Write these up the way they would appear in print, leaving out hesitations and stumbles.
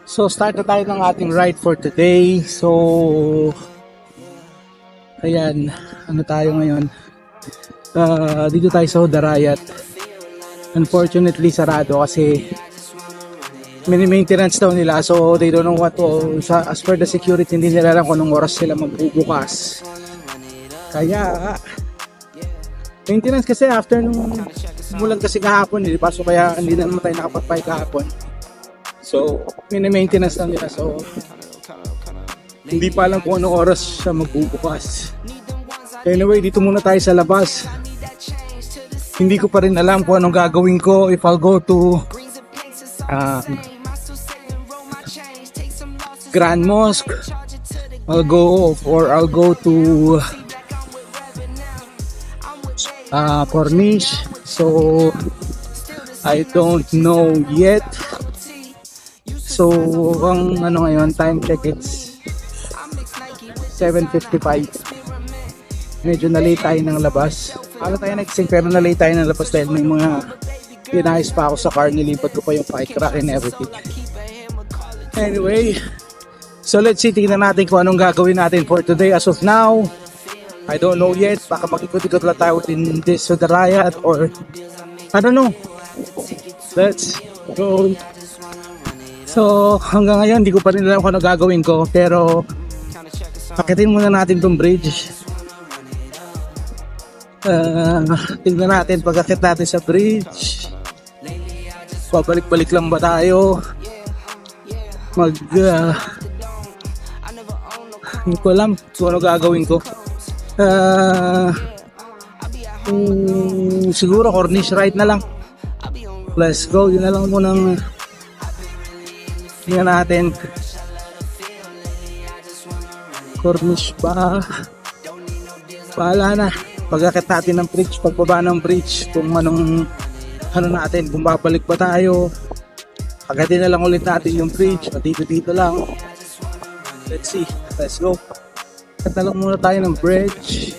So start na tayo ng ating ride for today. So ayan, ano tayo ngayon? Dito tayo sa Darayat. Unfortunately sarado kasi mini-maintenance daw nila, so they don't know what to, as per the security hindi nila alam kung anong oras sila magbubukas. Kaya maintenance kasi after nung mulan kasi kahapon, di ba? So kaya hindi na naman tayo nakapagpay kahapon. So mini-maintenance lang nila, so hindi pa alam kung anong oras siya magbubukas. Anyway, dito muna tayo sa labas. Hindi ko pa rin alam kung anong gagawin ko, if I'll go to Grand Mosque, I'll go to Corniche. So I don't know yet. So ang ano ngayon, time check, it's 7:55. Medyo na-late tayo ng labas. Akala tayo nagsing pero na-late tayo ng labas dahil may mga inayos pa ako sa car. Nilipat ko pa yung bike rack and everything. Anyway, so let's see, tingnan natin kung anong gagawin natin for today. As of now, I don't know yet. Baka makikot-ikot lang tayo in this Darayat or I don't know. Let's go. So hanggang ngayon hindi ko pa rin alam kung ano gagawin ko, pero pakitin muna natin tong bridge. Tingnan natin pagkakit natin sa bridge, pabalik-balik lang ba tayo, hindi ko alam kung ano gagawin ko. Siguro Corniche ride na lang. Let's go, yun na lang munang tingnan natin. Corniche ba? Bahala na. Pagkakit natin ng bridge, pagbaba ng bridge, kung anong ano natin, kung babalik ba tayo, pagkatin na lang ulit natin yung bridge, dito lang. Let's see, let's go. Katalong muna tayo ng bridge.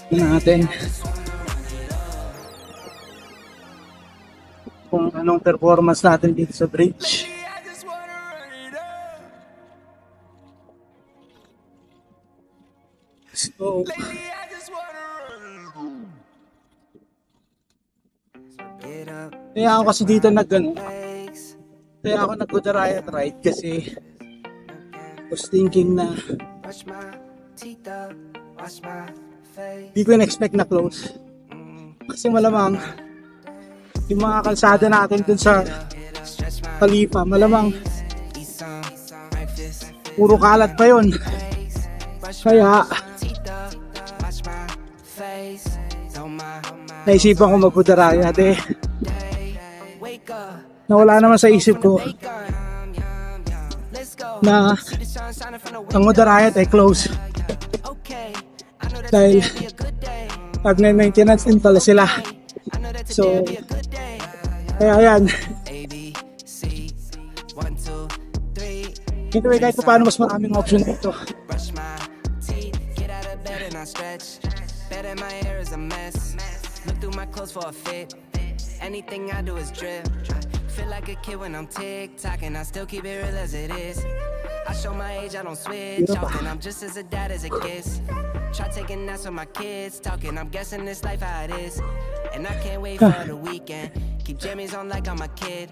Tingnan natin kung anong performance natin dito sa bridge. So kaya ako kasi dito kaya ako nag-Darayat ride kasi was thinking na di ko in-expect na close kasi malamang yung mga kalsada natin dun sa Khalifa, malamang puro kalat pa yun. Kaya naisipan ko mag-Darayat nawala naman sa isip ko na ang Darayat ay close dahil pag may maintenance din pala sila. So kaya yan, anyway, kahit pa paano mas maraming option dito. Anything I do is drip. Feel like a kid when I'm TikToking. I still keep it real as it is. I show my age, I don't switch often. I'm just as a dad as it gets. Try taking naps with my kids talking. I'm guessing this life how it is. And I can't wait for the weekend. Keep jammies on like I'm a kid.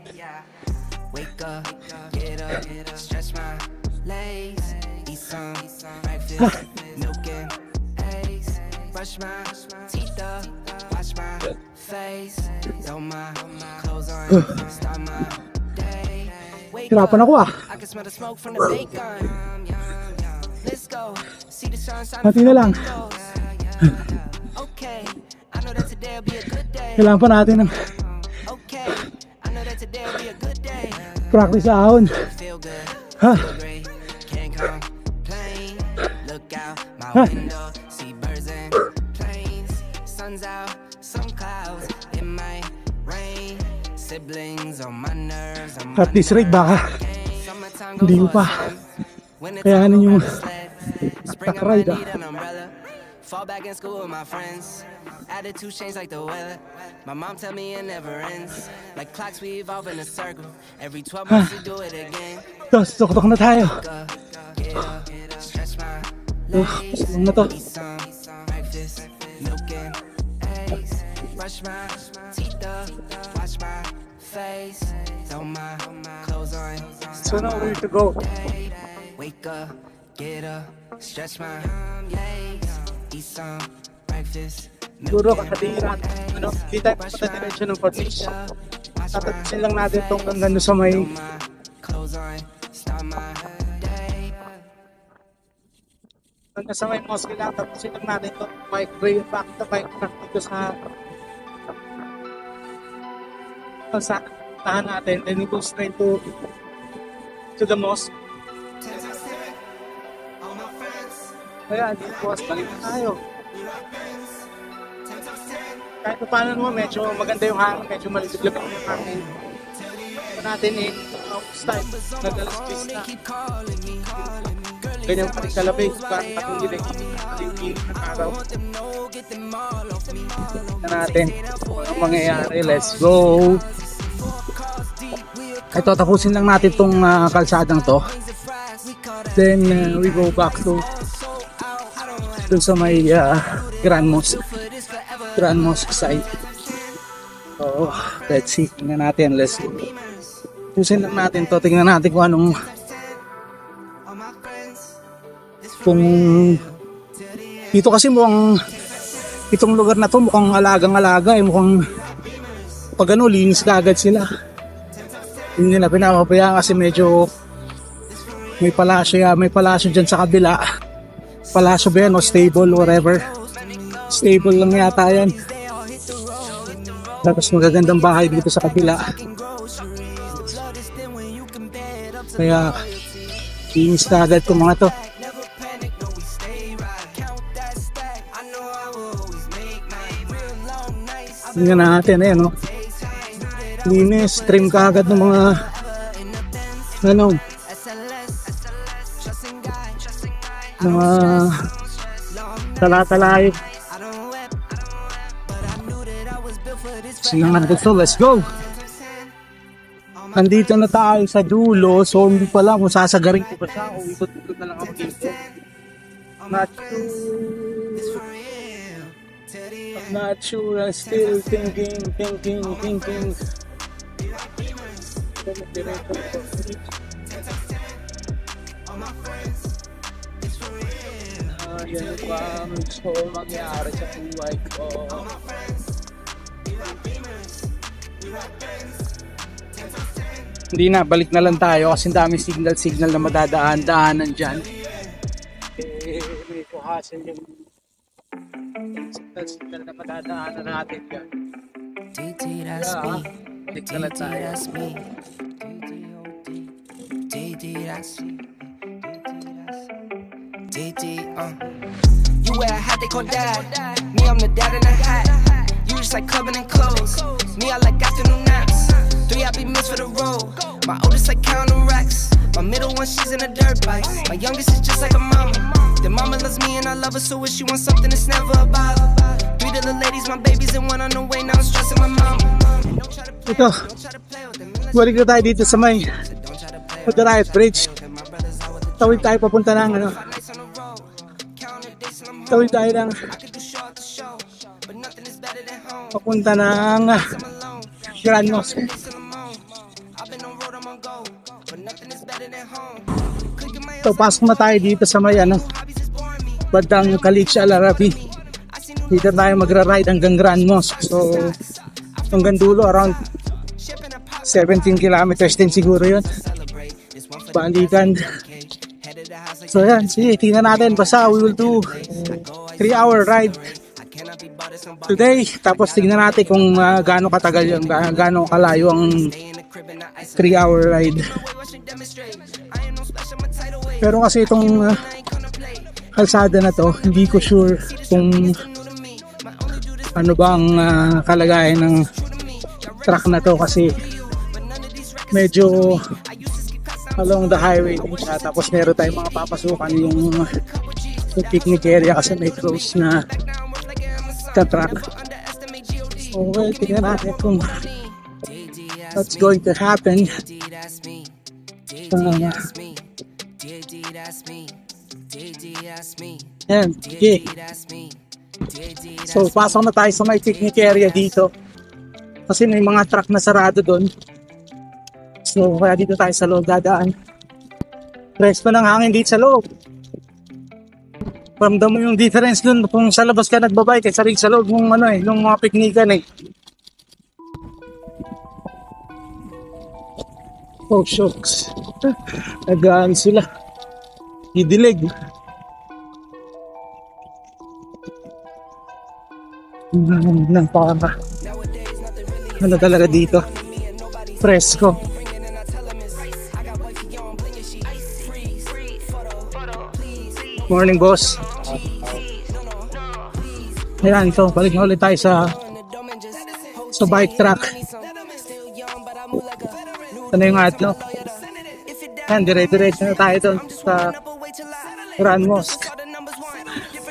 Wake up, get up, stretch my legs. Eat some breakfast, milk and eggs. Brush my teeth up, wash my face. Throw my clothes on, start my day. Wake up, I can smell the smoke from the bacon. Let's go, see the sunshine. Pati na lang. Okay, I know that today will be a good day. Kailangan pa natin ng Okay, I know that today will be a good day. practice sa ahon. Feel good, Ha? feel great, can't complain. Look out my window, see birds and planes. Sun's out, some clouds, it might rain. Siblings on my nerves, on my At this rate baka summertime hindi ko pa kayanin yung Spring, I ride might need an umbrella. Fall back in school with my friends. Attitude change like the weather. My mom tell me it never ends. Like clocks we evolve in a circle. Every 12 months we do it again. Tok na tayo. Get up, stretch my Ano na to? breakfast, milk and eggs. Brush my teeth up, wash my face, throw my clothes on. So now where to go? Wake up, get up, stretch my legs, eat some breakfast. Siguro kakatira. Hindi tayo punta diretso ng Cornish. Tatapusin lang natin itong hanggang sa may Clothes on, start my day. hanggang sa may mosque lang. Tapusin lang natin itong bike way back to bike track dito sa tahan natin. Then we go straight to the mosque. Kaya dito boss, balik na tayo. Kahit pa paano naman, medyo maganda yung hangin, medyo maliblib yung hangin. Natin style, nadalas twist na. Ganyan pa rin kalabig, parang katulid ng araw. Na natin ang mangyayari, let's go! Ito, tapusin lang natin itong kalsadang to. Then we go back to dun sa may Grand Mosque side. So let's see, tingnan natin, let's go. Pusin lang natin to, tingnan natin kung anong dito kasi mukhang itong lugar na to mukhang alagang-alaga mukhang pag ano, linis ka agad sila. Hindi na pinapapayaan kasi medyo may palasyo dyan sa kabila. Palasyo ba yan o stable, whatever. Stable lang yata yan. Tapos magagandang bahay dito sa kabila. Kaya linis ka agad itong mga to. Tingnan natin, ayan o. Linis, trim ka agad ng mga mga tala-talay. Silang natin to, let's go! Nandito na tayo sa dulo, so hindi pa lang kung sasagarin ko pa siya o ikot-ikot na lang ako dito. Not sure, I'm still thinking. Yan ba ang gusto mangyari sa buhay ko? Hindi na, balik na lang tayo kasi dami signal na madadaan-daanan dyan. May kuhasan yung signal na madadaanan natin dyan. DD, that's me. Balik na lang tayo. That's me. DD, that's me. DD, You wear a hat they call dad. Me, I'm the dad in a hat. You just like clubbing and clothes. Me, I like afternoon naps. 3 happy meals for the road. My oldest like counting racks. My middle one, she's in a dirt bike. My youngest is just like a mama. The mama loves me and I love her, so if she wants something, it's never a bother. 3 little ladies, my babies, and 1 on the way. Now I'm stressing my mama. Ito, balik na tayo dito sa may Riot Bridge. Tawid tayo papunta ng tawid tayo ng papunta ng Grand Mosque. So pasok na tayo dito sa may bandang Khalid Al Arabi. Dito tayo magra-ride hanggang Grand Mosque. So hanggang dulo around 17 kilometers din siguro yun. Balikan. So yan, sige, tingnan natin. Basta we will do 3-hour ride today. Tapos tingnan natin kung gaano katagal yun, gaano kalayo ang 3-hour ride. Pero kasi itong kalsada na to, hindi ko sure kung ano ba ang kalagayan ng truck na to kasi medyo along the highway din siya. Tapos meron tayong mga papasukan yung picnic area kasi may close na truck. Okay, tingnan natin kung what's going to happen. Yan, okay. So, pasok na tayo sa may picnic area dito. Kasi may mga truck na sarado doon. So, kaya dito tayo sa loob dadaan. Presko ng hangin dito sa loob. Ramdam mo yung difference doon kung sa labas ka nagbabike kaysa rin sa loob ng nung mga piknikan eh. Oh shucks. Nagaan sila. Idilig. Napaka ano talaga dito. Presko. Morning boss. Ayan, so balik na ulit tayo sa bike track. Ito na yung adlo. Ayan, dire-diretso na tayo doon sa Grand Mosque.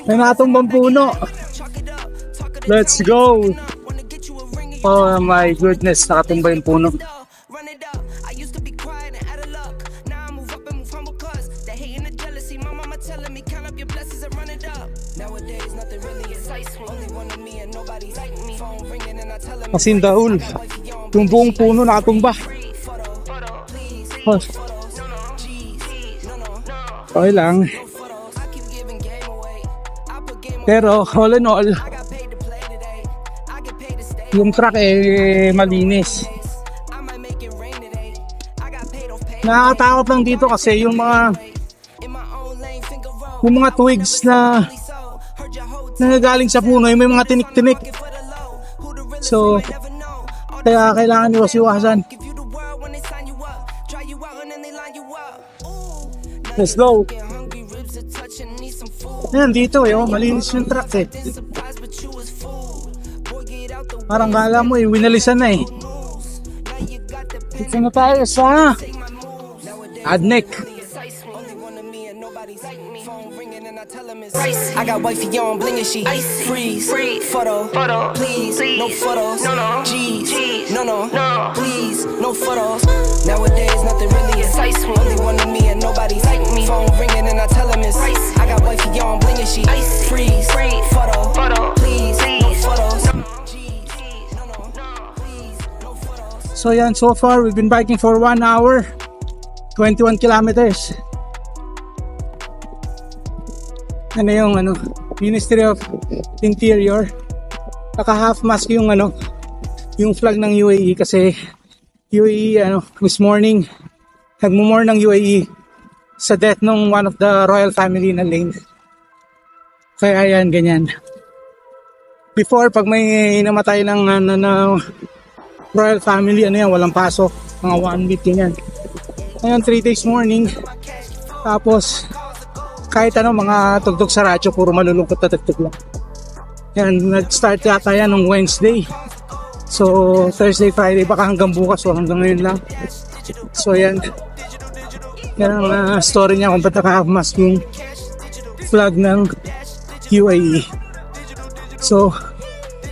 May natumbang puno. Let's go! Oh my goodness, nakatumba yung puno. Asin dahul, yung buong puno nakatumba. Oh. Okay lang. Pero all in all, yung track malinis. Nakakatakot lang dito kasi yung mga twigs na nangagaling sa puno, may mga tinik-tinik. So, kaya kailangan iwas-iwasan. Let's go. Ayan, dito malinis yung track eh. Parang kala mo winalisan na eh. Dito na tayo sa Adnek. I got wifey on bling and she freeze. Photo, please, no photos. G's, no, please, no photos. Nowadays nothing really excites me. Only one of me and nobody like me. Phone ringing and I tell him it's I got wifey on bling and she freeze. Photo, please, no photos. So yan, so far we've been biking for 1 hour 21 kilometers. Ano yung Ministry of Interior, naka half mask yung yung flag ng UAE kasi UAE this morning nagmumor ng UAE sa death ng one of the royal family na Lane. Kaya yan, ganyan. Before, pag may namatay ng royal family, walang pasok, mga 1 week ganyan. Ngayon 3 days mourning, tapos kahit mga tugtog sa radyo, puro malulungkot na tugtog lang. Yan, nag-start yata yan nung Wednesday. So, Thursday, Friday, baka hanggang bukas o hanggang ngayon lang. So, yan. Yan ang story niya kung ba't naka-half-mask yung flag ng UAE. So,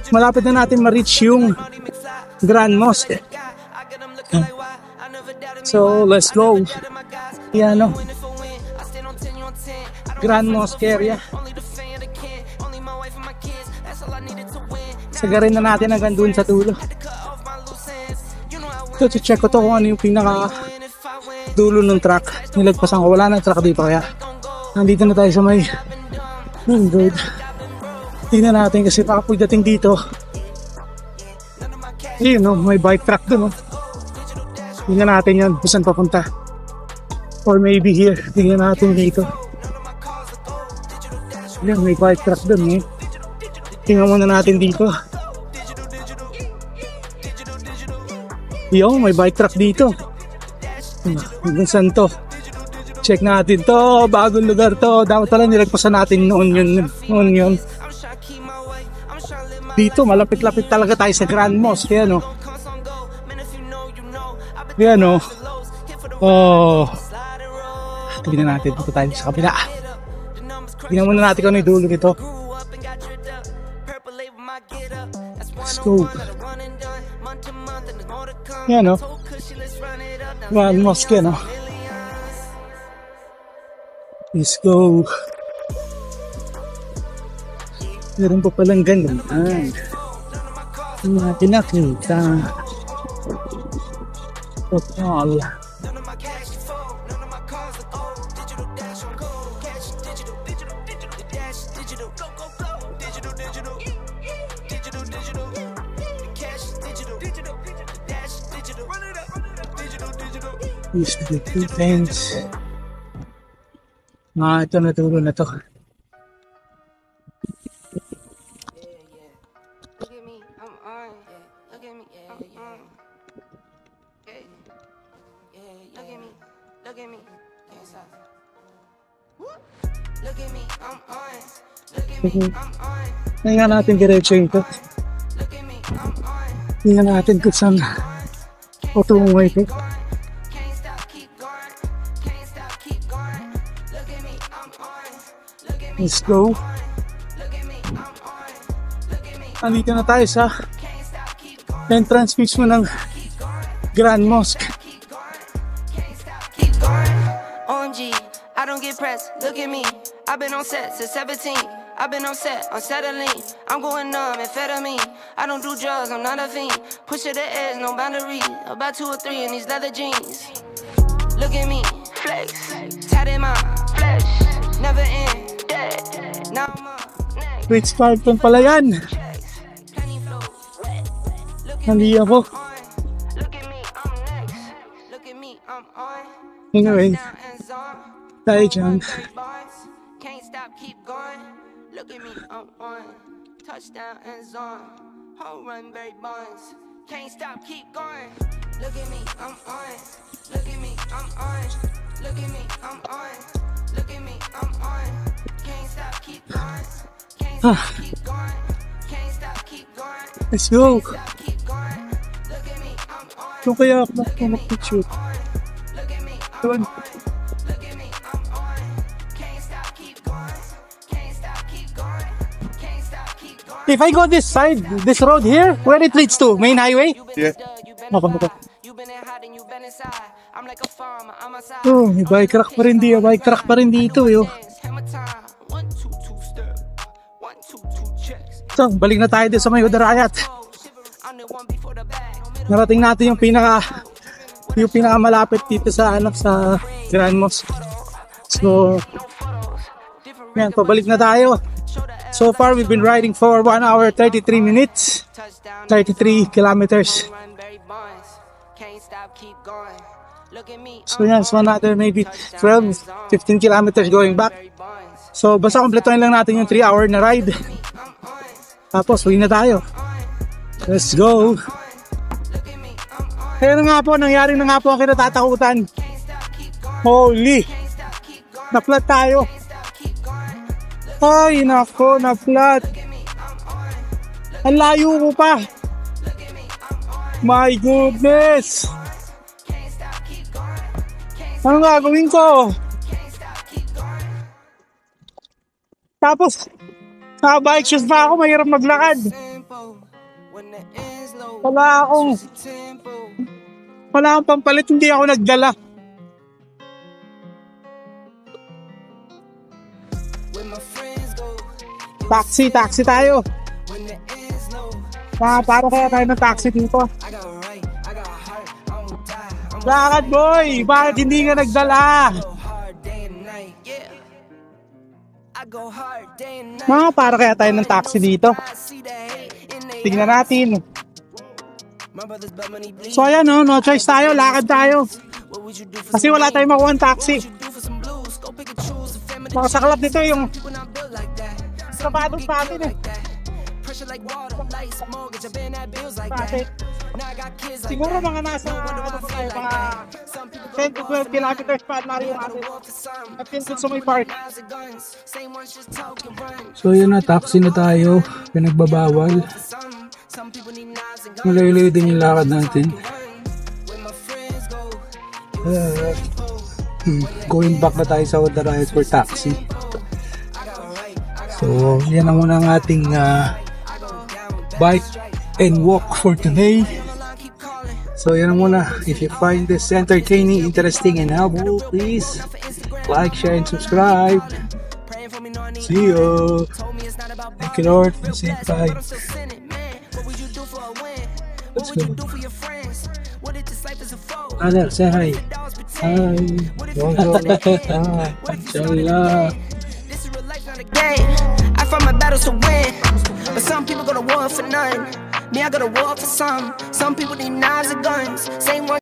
malapit na natin ma-reach yung Grand Mosque. So, let's go. Yan, Grand Mosque area. Sagarin na natin hanggang dun sa dulo. Ito, check ko to kung ano yung pinaka dulo ng truck. Nilagpasan ko, wala na truck dito kaya nandito na tayo sa may road. Tingnan natin kasi baka pagdating dito may bike truck dun. Tingnan natin yan kung saan papunta. Or maybe here. Tingnan natin dito. Yan, may bike truck dun Tingnan muna natin dito. May bike truck dito. Hanggang saan to? Check natin to. Bagong lugar to. Dapat pala nilagpasan natin noon yun. Dito, malapit-lapit talaga tayo sa Grand Mosque. Yan tignan natin. Dito tayo sa kabila. Tingnan muna natin kung ano yung dulo nito. Let's go. Yan o. Grand Mosque yan o. Let's go. Meron pa palang ganun. Ang natin nakita. Total. Use the two things. Ito naturo na to. Tingnan natin diretso ito. Tingnan natin kung saan patungo ito. Let's go. Andito na tayo sa entrance mismo ng Grand Mosque. OMG, I don't get pressed, look at me. I've been on set since 17. I've been on set, on settling. I'm going numb, amphetamine. I don't do drugs, I'm not a fiend. Push to the edge, no boundary. About 2 or 3 in these leather jeans. Look at me, flex, tatted my flesh. Never end, dead. Now I'm up, next. Rich Carlton pala yan. Hindi ako. Look at me, I'm next. Look at me, I'm on. Anyway, tayo dyan. Can't stop, keep going. Look at me, I'm on. Touchdown and zone. Home run, Barry Bonds. Can't stop, keep going. Look at me, I'm on. Look at me, I'm on. Look at me, I'm on. Look at me, I'm on. Can't stop, keep going. Can't stop, keep going. Can't stop, keep going. Let's go. Stop, keep going. Look at me, I'm on. Ito kaya ako mag-picture. Look at me, I'm Doon. on. Look at me, I'm on. Can't stop, keep going. Can't stop, keep going. Can't stop, keep going. If I go this side, this road here, where it leads to? Main highway? Yeah. You may bike rack pa rin dito. Bike rack pa rin dito. Yo. So, balik na tayo dito sa may Hudarayat. Narating natin yung pinakamalapit dito sa sa Grand Mosque. So, yan, pabalik na tayo. So far, we've been riding for 1 hour 33 minutes, 33 kilometers. So yan, so another maybe 12, 15 kilometers going back. So basta kompletuhin lang natin yung 3-hour na ride. Tapos uwi na tayo. Let's go. Kaya na nga po, nangyari na nga po ang kinatatakutan. Holy! Na-flat tayo. Ay, nako, na-flat. Ang layo ko pa. My goodness! Anong gagawin ko? Tapos, bike shoes pa ako, mahirap maglakad. Wala akong pampalit, hindi ako nagdala. Taxi tayo. Para kaya tayo ng taxi dito. Lakad boy, bakit hindi ka nagdala? Para kaya tayo ng taxi dito. Tignan natin. So ayan no choice tayo, lakad tayo. Kasi wala tayong makuha ng taxi. Makasaklap nito yung sapatos pa atin eh. Siguro mga nasa mga 10 to 12 kilometers pa at mariyo natin at pinto sa may park. So yun na, taxi na tayo, pinagbabawal. Malayo-layo din yung lakad natin. Going back na tayo sa Hudarayat for taxi. So yan na muna ang ating bike and walk for today. So yan muna. If you find this entertaining, interesting, and helpful, please like, share, and subscribe. See you. Thank you, Lord, for the safe ride. Let's go. Father, say hi. Hi. Inshallah. I fight my battles to win, but some people go to war for none. Me, I go to war for some. Some people need knives and guns. Same one.